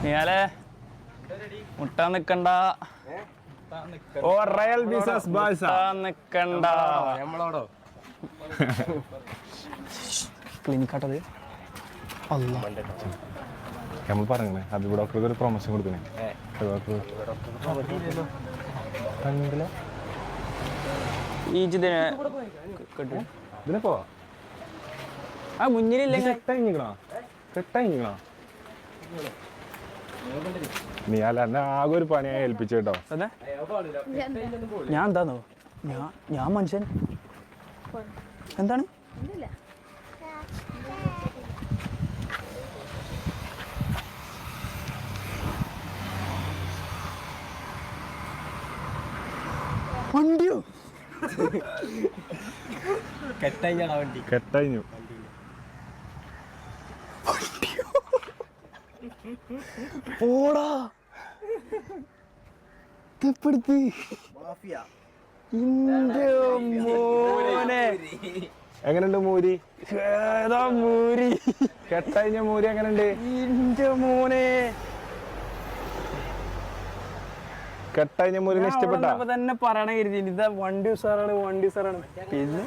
നീയാലേ മുട്ടാൻ നിക്കണ്ട. ഓ Real business Barca നിക്കണ്ട. നമ്മളോടോ ക്ലിനിക്കാട്ടത് നമ്മൾ പറയണേ ഹബീബ് ഡോക്ടർക്ക് ഒരു പ്രൊമോഷൻ കൊടുക്കണേ. ഇതിനെ പോവാ ആ മുന്നിലില്ലേ കെട്ടായിക്കണോ നീ അല്ല എന്നെ ആകെ ഒരു പണിയായി ഏൽപ്പിച്ചു കേട്ടോ. അതെ ഞാൻ എന്താന്നോ ഞാൻ മനുഷ്യൻ എന്താണ് വണ്ടിയോ കെട്ടഴിഞ്ഞു ഓടാ തെപ്പെടുത്തി മോനെ എങ്ങനെയുണ്ട് മൂരി? ഏതാ മൂരി കെട്ടഴിഞ്ഞ മൂരി എങ്ങനെയുണ്ട്? ഇന്റെ മോനെ കെട്ടഴിഞ്ഞ മൂരിനെ ഇഷ്ടപ്പെട്ട തന്നെ പറയണ കരുതി ഇതാ വണ്ടി സാറാണ് പിന്നെ